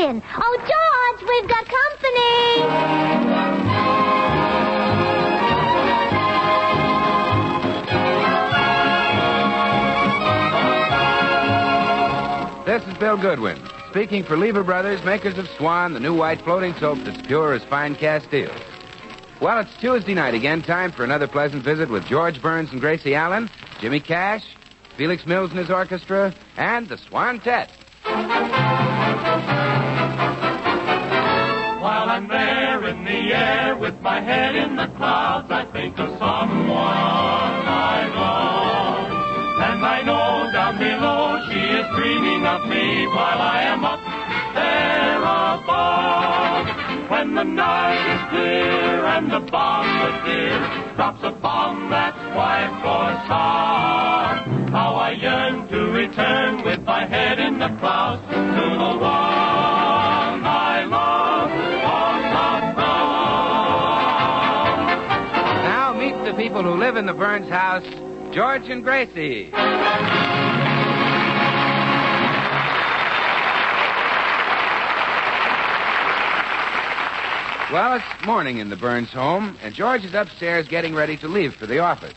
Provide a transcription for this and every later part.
in. Oh, George, we've got company. This is Bill Goodwin, speaking for Lever Brothers, makers of Swan, the new white floating soap that's pure as fine Castile. Well, it's Tuesday night again, time for another pleasant visit with George Burns and Gracie Allen, Jimmy Cash, Felix Mills and his orchestra, and the Swantette. While I'm there in the air with my head in the clouds, I think of someone I love. And I know down below she is dreaming of me while I am up there above. When the night is clear and the bomb dear drops a bomb that's white for song, how I yearn to return with my head in the clouds to the one I love on the ground. Now meet the people who live in the Burns house, George and Gracie. Well, it's morning in the Burns home, and George is upstairs getting ready to leave for the office.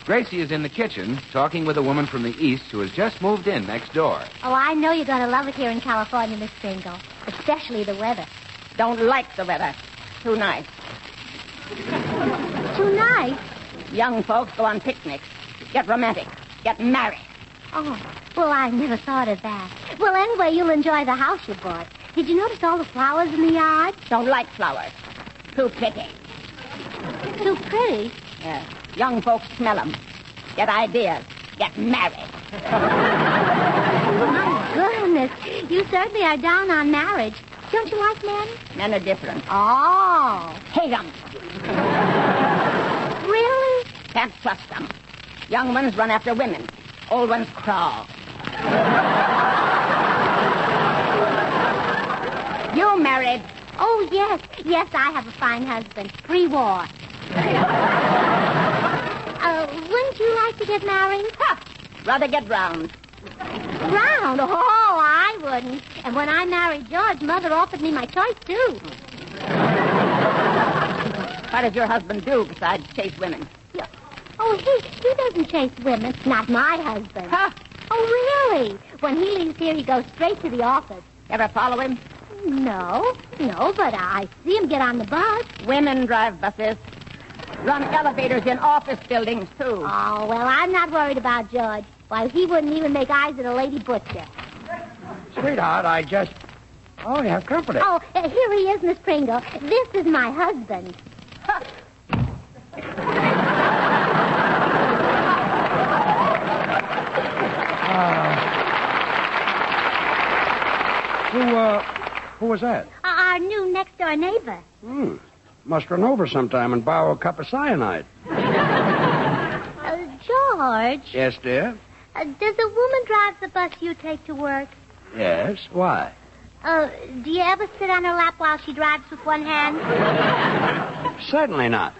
Gracie is in the kitchen talking with a woman from the east who has just moved in next door. Oh, I know you're going to love it here in California, Miss Pringle. Especially the weather. Don't like the weather. Too nice. Too nice? Young folks go on picnics. Get romantic. Get married. Oh, well, I never thought of that. Well, anyway, you'll enjoy the house you bought. Did you notice all the flowers in the yard? Don't like flowers. Too pretty. Too pretty? Yeah. Young folks smell them. Get ideas. Get married. My goodness. You certainly are down on marriage. Don't you like men? Men are different. Oh. Hate them. Really? Can't trust them. Young ones run after women. Old ones crawl. You married? Oh, yes. Yes, I have a fine husband. Pre-war. Wouldn't you like to get married? Huh. Rather get drowned. Drowned? Oh, I wouldn't. And when I married George, Mother offered me my choice, too. What does your husband do besides chase women? Oh, he doesn't chase women. Not my husband. Huh? Oh, really? When he leaves here, he goes straight to the office. Ever follow him? No, but I see him get on the bus. Women drive buses. Run elevators in office buildings, too. Oh, well, I'm not worried about George. Why, he wouldn't even make eyes at a lady butcher. Sweetheart, Oh, you have company. Oh, here he is, Miss Pringle. This is my husband. Who was that? Our new next-door neighbor. Must run over sometime and borrow a cup of cyanide. George. Yes, dear? Does a woman drive the bus you take to work? Yes. Why? Do you ever sit on her lap while she drives with one hand? Certainly not.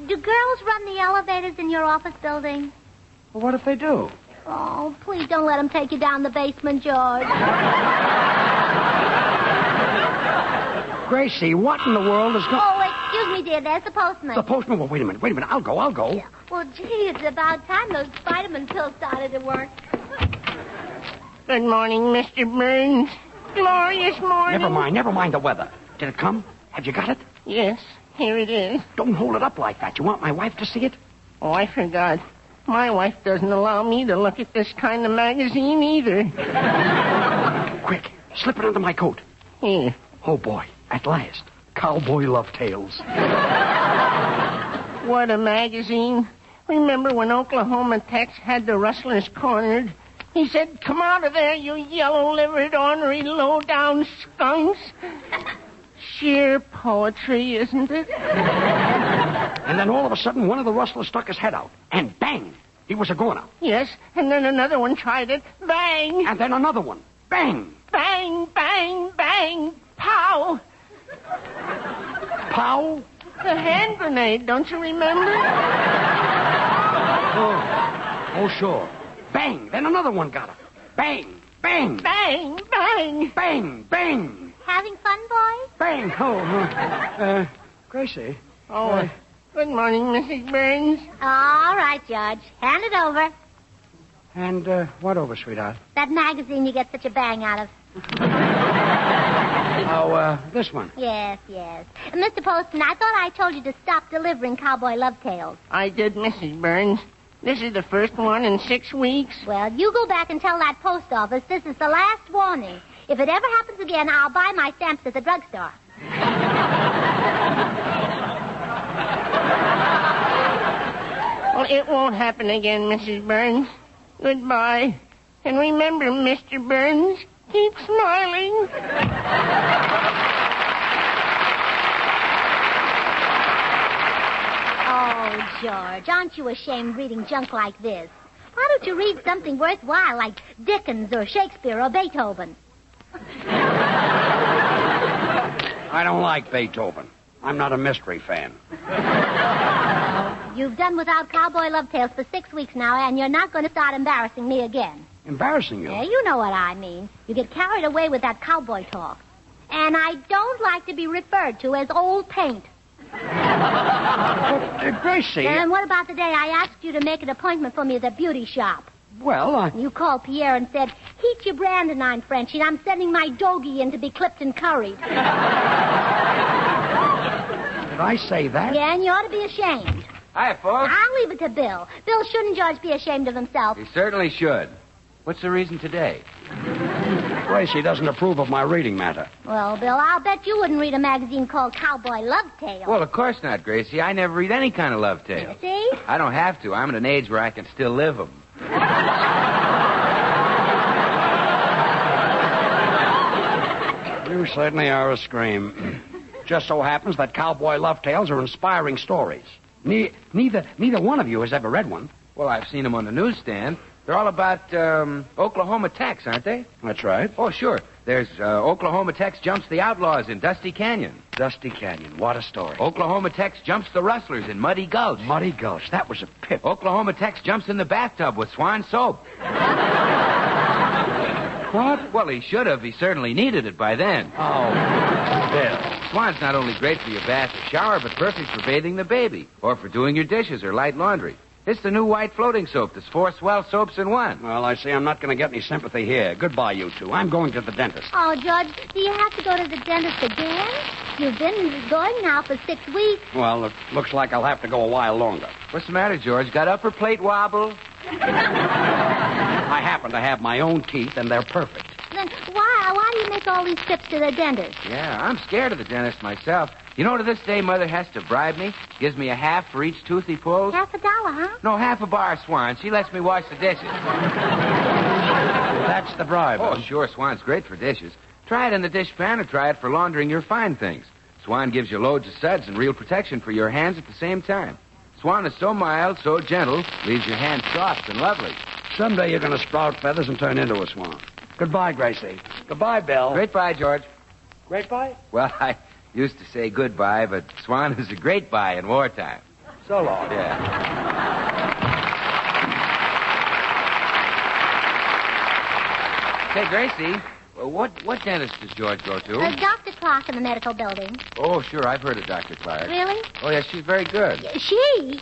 Do girls run the elevators in your office building? Well, what if they do? Oh, please don't let them take you down the basement, George. Gracie, what in the world is going... Oh, excuse me, dear. There's the postman. The postman? Well, wait a minute. I'll go. Yeah. Well, gee, it's about time those vitamin pills started to work. Good morning, Mr. Burns. Glorious morning. Never mind the weather. Did it come? Have you got it? Yes, here it is. Don't hold it up like that. You want my wife to see it? Oh, I forgot. My wife doesn't allow me to look at this kind of magazine either. Quick, slip it under my coat. Here. Oh, boy, at last. Cowboy Love Tales. What a magazine. Remember when Oklahoma Tex had the rustlers cornered? He said, "Come out of there, you yellow-livered, ornery, low-down skunks." Sheer poetry, isn't it? And then all of a sudden, one of the rustlers stuck his head out. And bang! He was a goner. Yes, and then another one tried it. Bang! And then another one. Bang! Bang, bang, bang. Pow! Pow? The hand grenade, don't you remember? Oh, sure. Bang! Then another one got him. Bang! Bang! Bang, bang. Bang! Bang! Having fun, boys? Bang! Oh, Gracie. Oh, good morning, Mrs. Burns. All right, George. Hand it over. And what over, sweetheart? That magazine you get such a bang out of. Oh, this one. Yes. Mr. Postman, I thought I told you to stop delivering cowboy love tales. I did, Mrs. Burns. This is the first one in 6 weeks. Well, you go back and tell that post office this is the last warning. If it ever happens again, I'll buy my stamps at the drugstore. Well, it won't happen again, Mrs. Burns. Goodbye. And remember, Mr. Burns, keep smiling. Oh, George, aren't you ashamed reading junk like this? Why don't you read something worthwhile like Dickens or Shakespeare or Beethoven? I don't like Beethoven. I'm not a mystery fan. You've done without cowboy love tales for 6 weeks now, and you're not going to start embarrassing me again. Embarrassing you? Yeah, you know what I mean. You get carried away with that cowboy talk. And I don't like to be referred to as old paint. Gracie. And what about the day I asked you to make an appointment for me at the beauty shop? Well, You called Pierre and said, heat your brandonine, Frenchie, and I'm sending my doggie in to be clipped and curried. Did I say that? Yeah, and you ought to be ashamed. Hi, folks. I'll leave it to Bill. Bill, shouldn't George be ashamed of himself? He certainly should. What's the reason today? Gracie doesn't approve of my reading matter. Well, Bill, I'll bet you wouldn't read a magazine called Cowboy Love Tales. Well, of course not, Gracie. I never read any kind of love tale. See? I don't have to. I'm at an age where I can still live them. You certainly are a scream. Just so happens that cowboy love tales are inspiring stories. Neither one of you has ever read one. Well, I've seen them on the newsstand. They're all about Oklahoma Tex, aren't they? That's right. Oh, sure. There's Oklahoma Tex jumps the outlaws in Dusty Canyon. Dusty Canyon. What a story. Oklahoma Tex jumps the rustlers in Muddy Gulch. Muddy Gulch. That was a pip. Oklahoma Tex jumps in the bathtub with Swan soap. What? Well, he should have. He certainly needed it by then. Oh, Bill. Swan's not only great for your bath or shower, but perfect for bathing the baby, or for doing your dishes or light laundry. It's the new white floating soap. There's 4 swell soaps in one. Well, I see I'm not going to get any sympathy here. Goodbye, you two. I'm going to the dentist. Oh, George, do you have to go to the dentist again? You've been going now for 6 weeks. Well, it looks like I'll have to go a while longer. What's the matter, George? Got upper plate wobble? I happen to have my own teeth, and they're perfect. Then why do you make all these trips to the dentist? Yeah, I'm scared of the dentist myself. You know, to this day, Mother has to bribe me. Gives me a half for each tooth he pulls. $50, huh? No, half a bar, Swan. She lets me wash the dishes. That's the bribe. Oh, sure, Swan's great for dishes. Try it in the dish pan or try it for laundering your fine things. Swan gives you loads of suds and real protection for your hands at the same time. Swan is so mild, so gentle, leaves your hands soft and lovely. Someday you're going to sprout feathers and turn into a swan. Goodbye, Gracie. Goodbye, Bill. Great bye, George. Great bye? Well, I used to say goodbye, but Swan is a great bye in wartime. So long. Yeah. Say, Gracie, what dentist does George go to? Dr. Clark in the medical building. Oh, sure, I've heard of Dr. Clark. Really? Oh, yes, she's very good. She?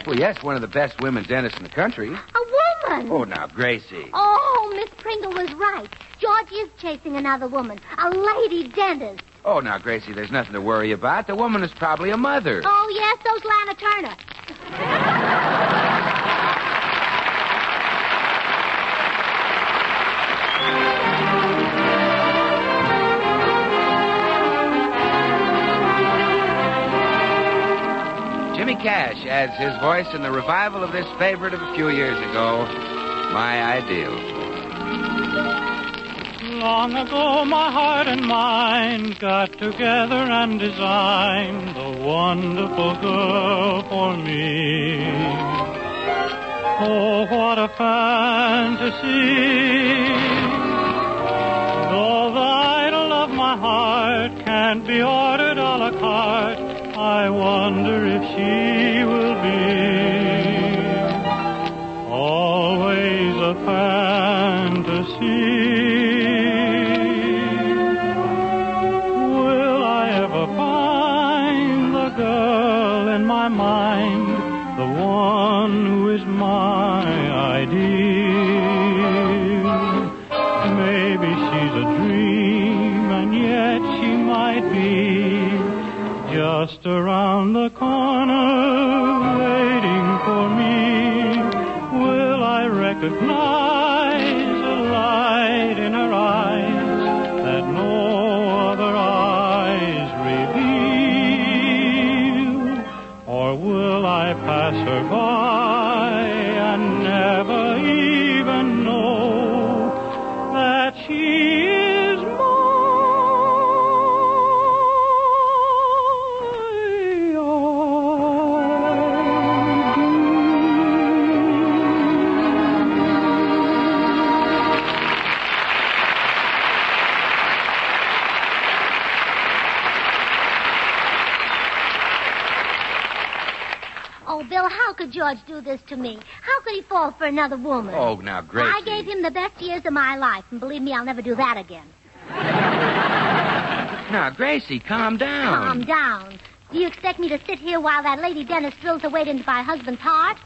Well, yes, one of the best women dentists in the country. A woman? Oh, now, Gracie. Oh, Miss Pringle was right. George is chasing another woman. A lady dentist. Oh, now, Gracie, there's nothing to worry about. The woman is probably a mother. Oh, yes, so's Lana Turner. Jimmy Cash adds his voice in the revival of this favorite of a few years ago, My Ideal. Long ago, my heart and mind got together and designed a wonderful girl for me. Oh, what a fantasy. Though the idol of my heart can't be ordered a la carte, I wonder if she will be always a fantasy. dear. Maybe she's a dream, and yet she might be just around the corner, waiting for me. Will I recognize a light in her eyes that no other eyes reveal? Or will I pass her by and never even know that she is my Oh, Bill, how could George do this to me? How could he fall for another woman? Oh, now, Gracie. I gave him the best years of my life, and believe me, I'll never do that again. Now, Gracie, calm down. Calm down. Do you expect me to sit here while that lady dentist drills her way into my husband's heart?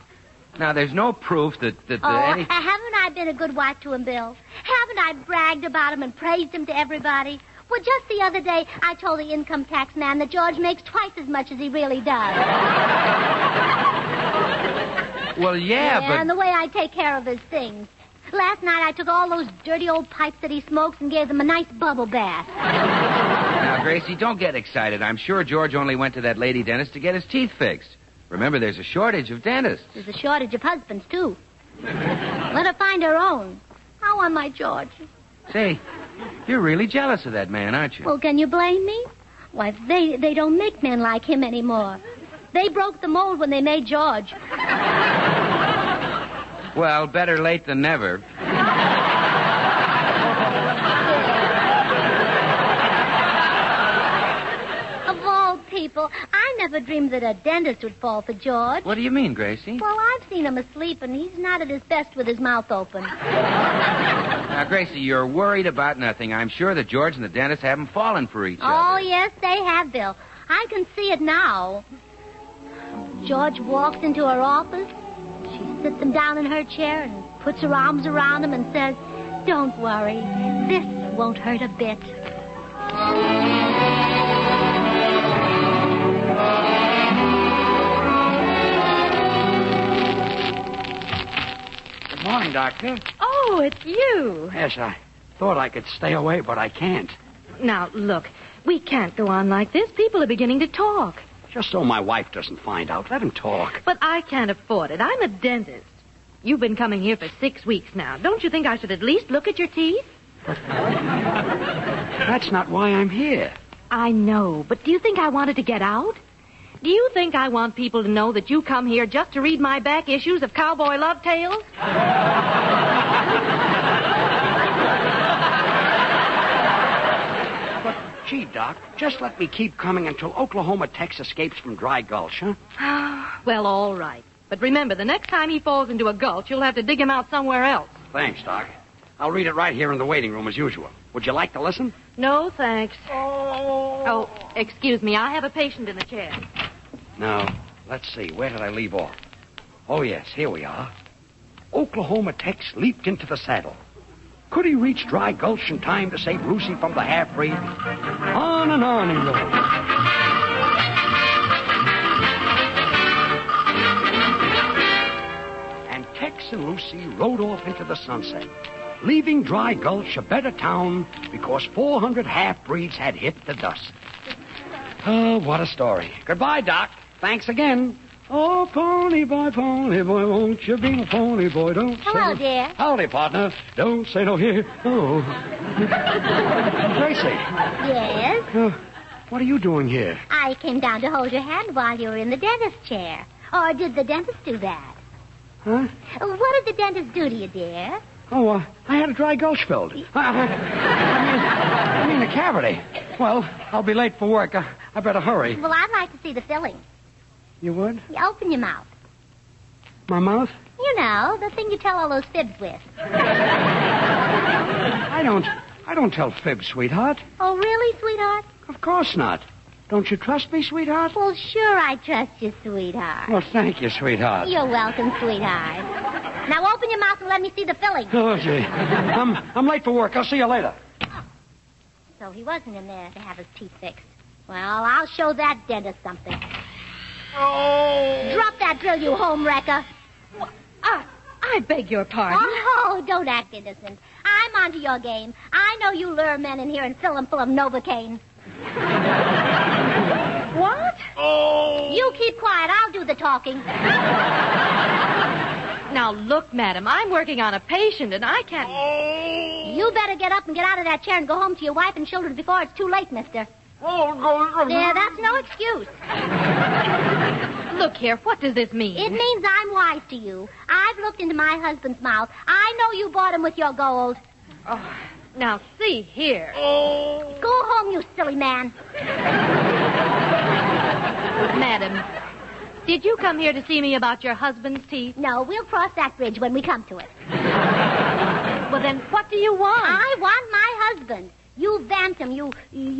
Now, there's no proof that Oh, any... haven't I been a good wife to him, Bill? Haven't I bragged about him and praised him to everybody? Well, just the other day, I told the income tax man that George makes twice as much as he really does. Well, yeah, but... And the way I take care of his things. Last night, I took all those dirty old pipes that he smokes and gave them a nice bubble bath. Now, Gracie, don't get excited. I'm sure George only went to that lady dentist to get his teeth fixed. Remember, there's a shortage of dentists. There's a shortage of husbands, too. Let her find her own. I want my George. Say, you're really jealous of that man, aren't you? Well, can you blame me? Why, they don't make men like him anymore. They broke the mold when they made George. Well, better late than never. Of all people, I never dreamed that a dentist would fall for George. What do you mean, Gracie? Well, I've seen him asleep, and he's not at his best with his mouth open. Now, Gracie, you're worried about nothing. I'm sure that George and the dentist haven't fallen for each other. Oh, yes, they have, Bill. I can see it now. George walks into her office. She sits him down in her chair and puts her arms around him and says, "Don't worry. This won't hurt a bit." Good morning, Doctor. Oh, it's you. Yes, I thought I could stay away, but I can't. Now, look, we can't go on like this. People are beginning to talk. Just so my wife doesn't find out. Let him talk. But I can't afford it. I'm a dentist. You've been coming here for 6 weeks now. Don't you think I should at least look at your teeth? That's not why I'm here. I know, but do you think I wanted to get out? Do you think I want people to know that you come here just to read my back issues of Cowboy Love Tales? Gee, Doc, just let me keep coming until Oklahoma Tex escapes from Dry Gulch, huh? Well, all right. But remember, the next time he falls into a gulch, you'll have to dig him out somewhere else. Thanks, Doc. I'll read it right here in the waiting room as usual. Would you like to listen? No, thanks. Oh, excuse me. I have a patient in the chair. Now, let's see. Where did I leave off? Oh, yes, here we are. Oklahoma Tex leaped into the saddle. Could he reach Dry Gulch in time to save Lucy from the half-breed? On and on he rode. And Tex and Lucy rode off into the sunset, leaving Dry Gulch a better town because 400 half-breeds had hit the dust. Oh, what a story. Goodbye, Doc. Thanks again. Oh, pony boy, won't you be my pony boy? Don't Hello, say... dear. Howdy, partner. Don't say no here. Oh. Gracie. Yes? What are you doing here? I came down to hold your hand while you were in the dentist chair. Or did the dentist do that? Huh? What did the dentist do to you, dear? Oh, I had a Dry Gulch filled. I mean a cavity. Well, I'll be late for work. I better hurry. Well, I'd like to see the filling. You would? You open your mouth. My mouth? You know, the thing you tell all those fibs with. I don't tell fibs, sweetheart. Oh, really, sweetheart? Of course not. Don't you trust me, sweetheart? Well, sure I trust you, sweetheart. Well, thank you, sweetheart. You're welcome, sweetheart. Now open your mouth and let me see the filling. Oh, gee. I'm late for work. I'll see you later. So he wasn't in there to have his teeth fixed. Well, I'll show that dentist something. Oh. Drop that drill, you home wrecker. I beg your pardon. Oh, don't act innocent. I'm onto your game. I know you lure men in here and fill them full of Novocaine. What? Oh. You keep quiet. I'll do the talking. Now, look, madam, I'm working on a patient, and I can't... You better get up and get out of that chair and go home to your wife and children before it's too late, mister. Yeah, that's no excuse. Look here, what does this mean? It means I'm wise to you. I've looked into my husband's mouth. I know you bought him with your gold. Oh, now, see here. Go home, you silly man. Madam, did you come here to see me about your husband's teeth? No, we'll cross that bridge when we come to it. Well, then, what do you want? I want my husband. You vamped him, you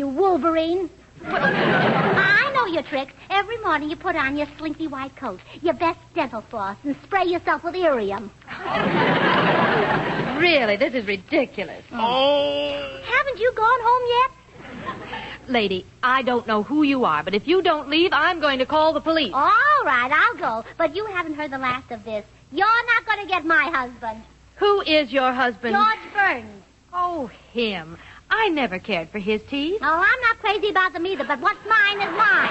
Wolverine. I know your tricks. Every morning you put on your slinky white coat, your best dental floss, and spray yourself with Irium. Really, this is ridiculous. Haven't you gone home yet? Lady, I don't know who you are, but if you don't leave, I'm going to call the police. All right, I'll go. But you haven't heard the last of this. You're not going to get my husband. Who is your husband? George Burns. Oh, him. I never cared for his teeth. Oh, I'm not crazy about them either, but what's mine is mine.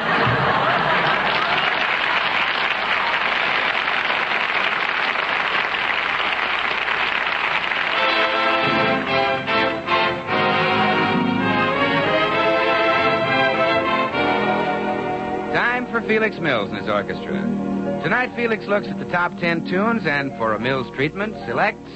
Time for Felix Mills and his orchestra. Tonight, Felix looks at the top 10 tunes and, for a Mills treatment, selects...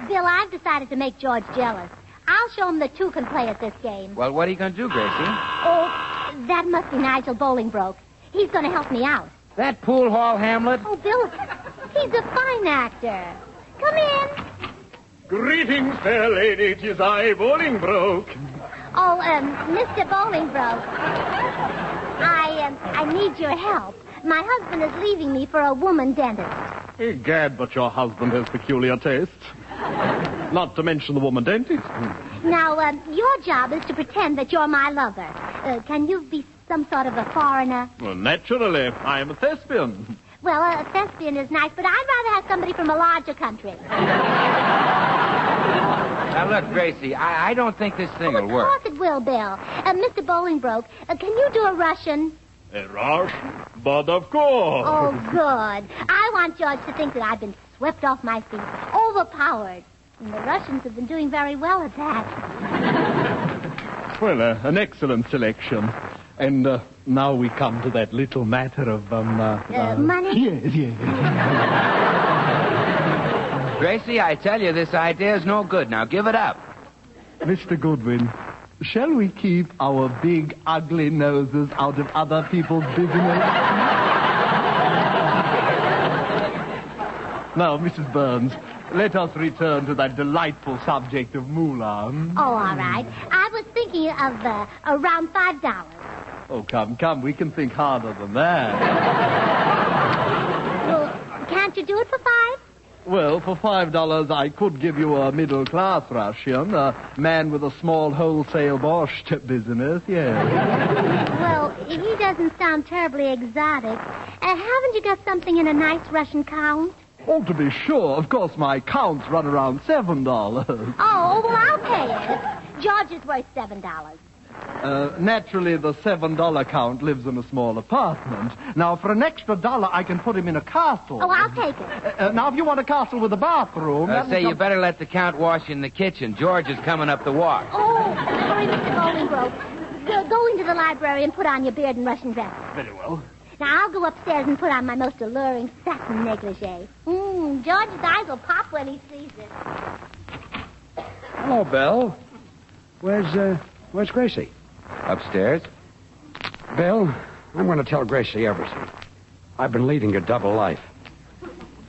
Bill, I've decided to make George jealous. I'll show him that two can play at this game. Well, what are you going to do, Gracie? Oh, that must be Nigel Bolingbroke. He's going to help me out. That pool hall Hamlet? Oh, Bill, he's a fine actor. Come in. Greetings, fair lady. 'Tis I, Bolingbroke. Oh, Mr. Bolingbroke. I need your help. My husband is leaving me for a woman dentist. Egad, but your husband has peculiar tastes. Not to mention the woman dentist. Now, your job is to pretend that you're my lover. Can you be some sort of a foreigner? Well, naturally. I am a thespian. Well, a thespian is nice, but I'd rather have somebody from a larger country. Now, look, Gracie, I don't think this thing will work. Of course it will, Bill. Mr. Bolingbroke, can you do a Russian? A rush? But of course. Oh, good. I want George to think that I've been swept off my feet, overpowered. And the Russians have been doing very well at that. Well, an excellent selection. And now we come to that little matter of, money? Yes. Gracie, I tell you, this idea is no good. Now give it up. Mr. Goodwin, shall we keep our big, ugly noses out of other people's business? Now, Mrs. Burns, let us return to that delightful subject of moolah. Oh, all right. I was thinking of around $5. Oh, come, we can think harder than that. Well, can't you do it for $5? Well, for $5, I could give you a middle-class Russian, a man with a small wholesale borscht business, yes. Well, he doesn't sound terribly exotic. Haven't you got something in a nice Russian count? Oh, to be sure. Of course, my counts run around $7. Oh, well, I'll pay it. George is worth $7. Naturally, the $7 count lives in a small apartment. Now, for an extra $1, I can put him in a castle. Oh, I'll take it. Now, if you want a castle with a bathroom... You better let the Count wash in the kitchen. George is coming up the walk. Oh, sorry, Mr. Bolingbroke. Go into the library and put on your beard and Russian dress. Very well. Now, I'll go upstairs and put on my most alluring satin negligee. George's eyes will pop when he sees it. Hello, Bill. Where's Gracie? Upstairs? Bill, I'm going to tell Gracie everything. I've been leading a double life.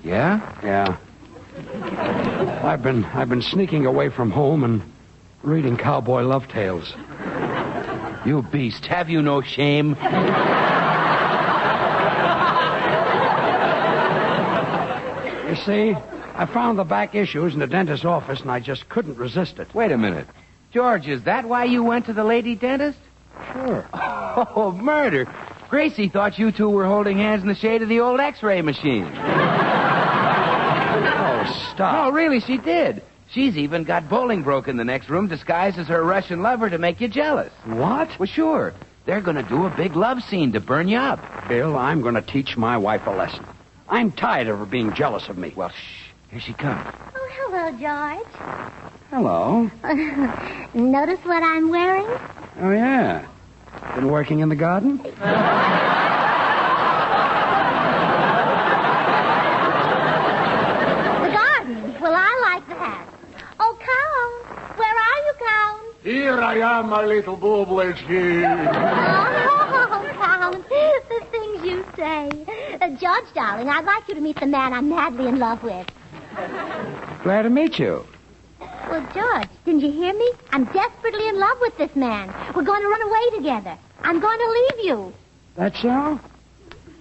Yeah? Yeah. I've been sneaking away from home and reading cowboy love tales. You beast, have you no shame? You see, I found the back issues in the dentist's office, and I just couldn't resist it. Wait a minute. George, is that why you went to the lady dentist? Sure. Oh, murder. Gracie thought you two were holding hands in the shade of the old X-ray machine. Oh, stop. No, really, she did. She's even got Bolingbroke in the next room disguised as her Russian lover to make you jealous. What? Well, sure. They're going to do a big love scene to burn you up. Bill, I'm going to teach my wife a lesson. I'm tired of her being jealous of me. Well, shh. Here she comes. Oh, hello, George. Hello. Notice what I'm wearing? Oh, yeah. Been working in the garden? The garden? Well, I like that. Oh, Count. Where are you, Count? Here I am, my little bobblers here. Oh, Count. The things you say. George, darling, I'd like you to meet the man I'm madly in love with. Glad to meet you. Well, George, didn't you hear me? I'm desperately in love with this man. We're going to run away together. I'm going to leave you. That's so?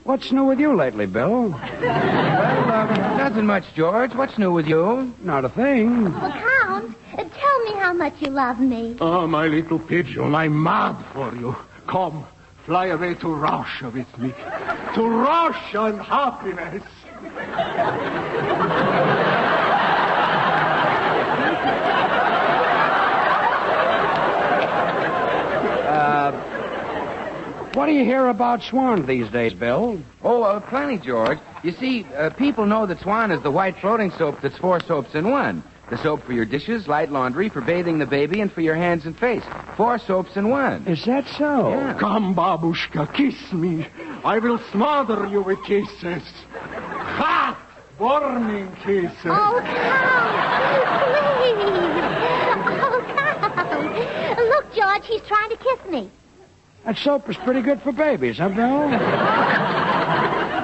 What's new with you lately, Bill? Well, nothing much, George. What's new with you? Not a thing. Well, Count, tell me how much you love me. Oh, my little pigeon, I'm mad for you. Come, fly away to Russia with me. To Russia and happiness. What do you hear about Swan these days, Bill? Oh, plenty, George. You see, people know that Swan is the white floating soap that's 4 soaps in one. The soap for your dishes, light laundry, for bathing the baby, and for your hands and face. 4 soaps in one. Is that so? Yeah. Come, babushka, kiss me. I will smother you with kisses. Hot, burning kisses. Oh, Count, please. Oh, Count. Look, George, he's trying to kiss me. That soap is pretty good for babies, huh, Bill?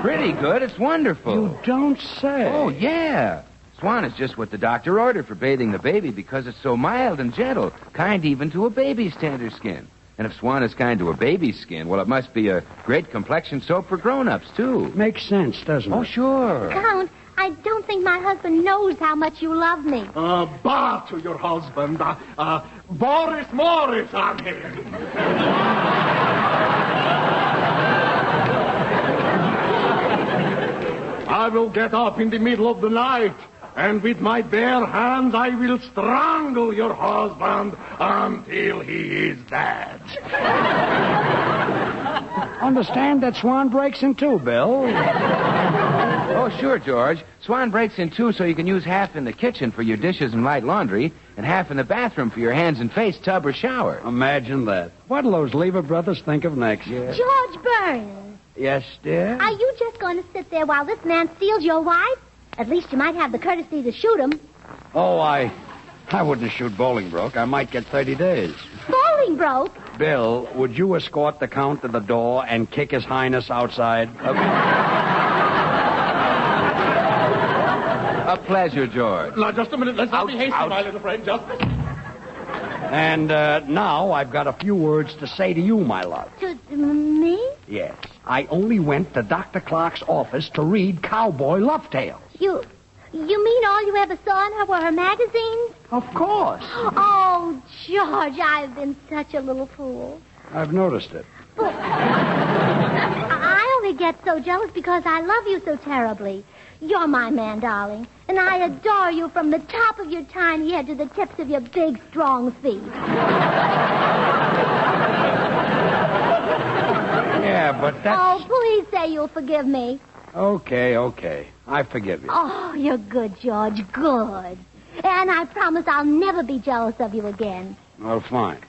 Pretty good. It's wonderful. You don't say. Oh, yeah. Swan is just what the doctor ordered for bathing the baby because it's so mild and gentle, kind even to a baby's tender skin. And if Swan is kind to a baby's skin, well, it must be a great complexion soap for grown-ups, too. Makes sense, doesn't it? Oh, sure. Count, I don't think my husband knows how much you love me. Bah to your husband. Boris Morris, I'm here. I will get up in the middle of the night, and with my bare hands I will strangle your husband until he is dead. Understand that Swan breaks in two, Bill. Oh, sure, George. Swan breaks in two so you can use half in the kitchen for your dishes and light laundry and half in the bathroom for your hands and face, tub, or shower. Imagine that. What'll those Lever brothers think of next? Yeah. George Burns. Yes, dear? Are you just going to sit there while this man steals your wife? At least you might have the courtesy to shoot him. Oh, I wouldn't shoot Bolingbroke. I might get 30 days. Bolingbroke? Bill, would you escort the Count to the door and kick His Highness outside? A pleasure, George. Now, just a minute. Let's not be hasty, my little friend. Just a minute. And now I've got a few words to say to you, my love. To me? Yes. I only went to Dr. Clark's office to read Cowboy Love Tales. You mean all you ever saw in her were her magazines? Of course. Oh, George, I've been such a little fool. I've noticed it. But I only get so jealous because I love you so terribly. You're my man, darling, and I adore you from the top of your tiny head to the tips of your big, strong feet. Yeah, but that's... Oh, please say you'll forgive me. Okay. I forgive you. Oh, you're good, George, good. And I promise I'll never be jealous of you again. Well, fine.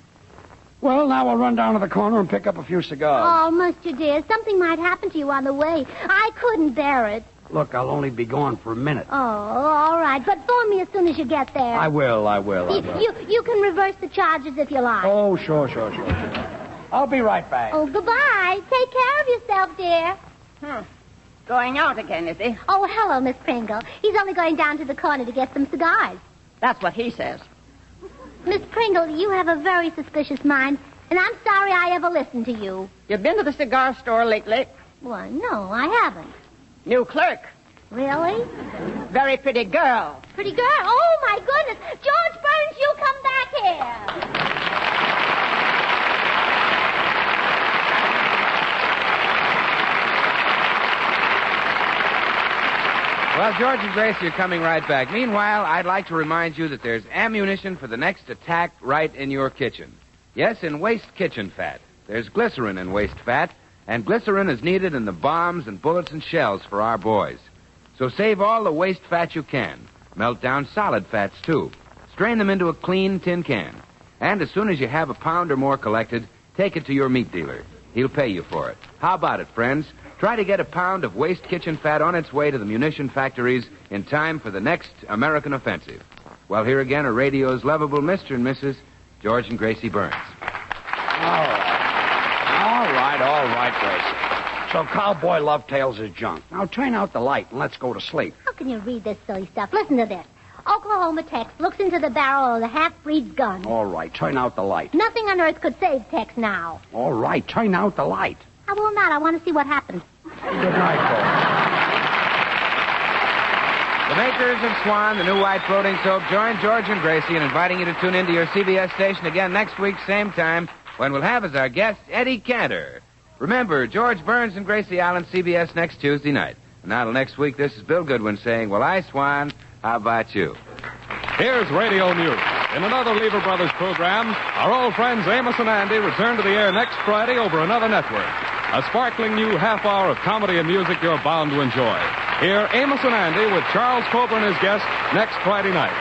Well, now I'll run down to the corner and pick up a few cigars. Oh, Mr. Dear, something might happen to you on the way. I couldn't bear it. Look, I'll only be gone for a minute. Oh, all right. But phone me as soon as you get there. I will. You can reverse the charges if you like. Oh, sure. I'll be right back. Oh, goodbye. Take care of yourself, dear. Going out again, is he? Oh, hello, Miss Pringle. He's only going down to the corner to get some cigars. That's what he says. Miss Pringle, you have a very suspicious mind, and I'm sorry I ever listened to you. You've been to the cigar store lately? Well, no, I haven't. New clerk. Really? Very pretty girl. Pretty girl? Oh, my goodness. George Burns, you come back here. Well, George and Gracie are coming right back. Meanwhile, I'd like to remind you that there's ammunition for the next attack right in your kitchen. Yes, in waste kitchen fat. There's glycerin in waste fat, and glycerin is needed in the bombs and bullets and shells for our boys. So save all the waste fat you can. Melt down solid fats, too. Strain them into a clean tin can. And as soon as you have a pound or more collected, take it to your meat dealer. He'll pay you for it. How about it, friends? Try to get a pound of waste kitchen fat on its way to the munition factories in time for the next American offensive. Well, here again are radio's lovable Mr. and Mrs. George and Gracie Burns. All right, Gracie. So Cowboy Love Tales is junk. Now turn out the light and let's go to sleep. How can you read this silly stuff? Listen to this. Oklahoma Tex looks into the barrel of the half-breed's gun. All right, turn out the light. Nothing on earth could save Tex now. All right, turn out the light. I will not. I want to see what happens. Good night, The makers of Swan, the new white floating soap, join George and Gracie in inviting you to tune into your CBS station again next week, same time, when we'll have as our guest Eddie Cantor. Remember, George Burns and Gracie Allen, CBS next Tuesday night. And now till next week, this is Bill Goodwin saying, well, I, Swan, how about you? Here's Radio News. In another Lever Brothers program, our old friends Amos and Andy return to the air next Friday over another network. A sparkling new half hour of comedy and music you're bound to enjoy. Hear Amos and Andy with Charles Coburn as guest next Friday night.